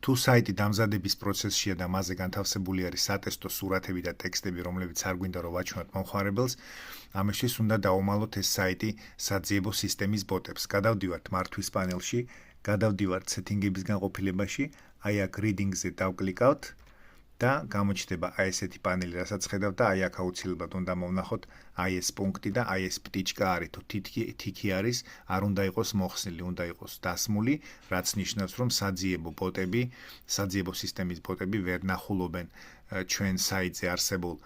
თუ საიტი დამზადების პროცესშია და მასზე განთავსებული არის სატესტო სურათები და ტექსტები, რომლებიც არ გვინდა რომ ვაჩვენოთ მომხმარებელს, ამისთვის უნდა დავუმალოთ ეს საიტი საძიებო სისტემის ბოტებს. გადავდივართ მართვის პანელში, გადავდივართ სეტინგების განყოფილებაში, აი აქ reading-ზე დავკლიკავთ და გამოჩნდება აი ესეთი პანელი, რასაც ხედავთ და აი აქ აუცილებლად უნდა მოვნახოთ აი ეს პუნქტი და აი ეს პტიჩკა არის, თუ თითი არის, არ უნდა იყოს მოხსნილი, უნდა იყოს დასმული, რაც ნიშნავს, რომ საძიებო სისტემის ბოტები ვერ ნახულობენ ჩვენ საიტზე არსებულ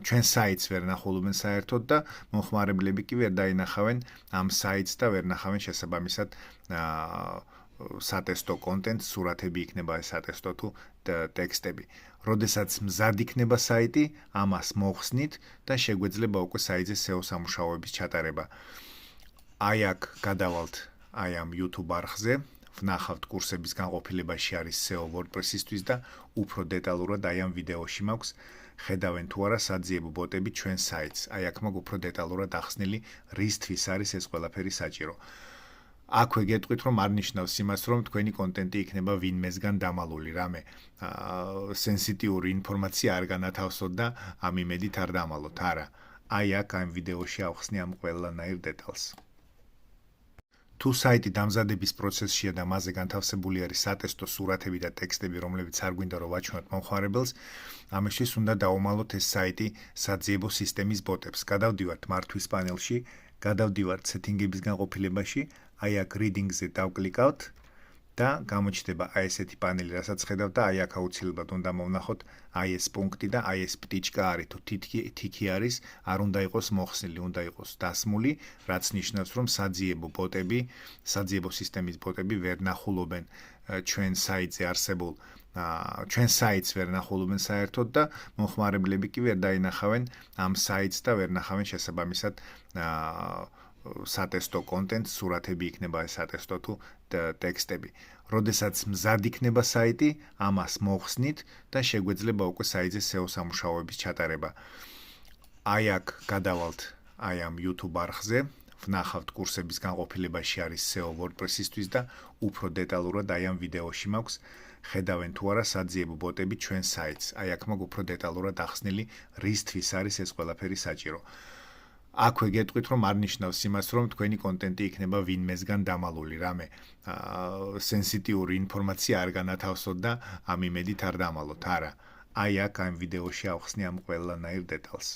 ჩვენ საიტს ვერ ნახულობენ საერთოდ და მომხმარებლები კი ვერ დაინახავენ ამ საიტს და ვერ ნახავენ შესაბამისად სატესტო კონტენტს, სურათები იქნება ეს სატესტო თუ ტექსტები. როდესაც მზად იქნება საიტი, ამას მოხსნით და შეგვეძლება უკვე საიტზე SEO სამუშაოების ჩატარება. აი აქ გადავალთ აი ამ YouTube არხზე, ვნახავთ კურსების განყოფილებაში არის SEO WordPress-ისთვის და უფრო დეტალურად აი ამ ვიდეოში მაქვს ხედავენ თუ არა საძიებო ბოტები ჩვენ საიტს. აი აქ მაქვს უფრო დეტალურად ახსნილი რისთვის არის ეს ყველაფერი საჭირო. აქვე გეტყვით, რომ არ ნიშნავს იმას, რომ თქვენი კონტენტი იქნება ვინმესგან დამალული, რამე სენსიტიური ინფორმაცია არ განათავსოთ და ამ იმედით არ დამალოთ. არა, აი აქ ამ ვიდეოში ავხსნი ამ ყველანაირ დეტალს. თუ საიტი დამზადების პროცესშია და მასზე განთავსებული არის სატესტო სურათები და ტექსტები, რომლებიც არ გვინდა რომ ვაჩვენოთ მომხმარებელს, ამისთვის უნდა დავუმალოთ ეს საიტი საძიებო სისტემის ბოტებს. გადავდივართ მართვის პანელში, გადავდივართ სეტინგების განყოფილებაში, აი აქ reading-ზე დავკლიკავთ და გამოჩნდება აი ესეთი პანელი, რასაც ხედავთ და აი აქ აუცილებლად უნდა მოვნახოთ აი ეს პუნქტი და აი ეს პტიჩკა არის, თუ თითი არის, არ უნდა იყოს მოხსნილი, უნდა იყოს დასმული, რაც ნიშნავს, რომ საძიებო სისტემის ბოტები ვერ ნახულობენ ჩვენ საიტზე არსებულ ჩვენ საიტს ვერ ნახულობენ საერთოდ და მომხმარებლები კი ვერ დაინახავენ ამ საიტს და ვერ ნახავენ შესაბამისად სატესტო კონტენტს, სურათები იქნება ეს სატესტო თუ ტექსტები. როდესაც მზად იქნება საიტი, ამას მოხსნით და შეგვეძლება უკვე საიტზე SEO სამუშაოების ჩატარება. აი აქ გადავალთ აი ამ YouTube არხზე, ვნახავთ კურსების განყოფილებაში არის SEO WordPress-ისთვის და უფრო დეტალურად აი ამ ვიდეოში მაქვს ხედავენ თუ არა საძიებო ბოტები ჩვენ საიტს. აი აქ მაქვს უფრო დეტალურად ახსნილი რისთვის არის ეს ყველაფერი საჭირო. აქვე გეტყვით, რომ არ ნიშნავს იმას, რომ თქვენი კონტენტი იქნება ვინმესგან დამალული, რამე სენსიტიური ინფორმაცია არ განათავსოთ და ამ იმედით არ დამალოთ. არა, აი აქ ამ ვიდეოში ავხსნი ამ ყველანაირ დეტალს.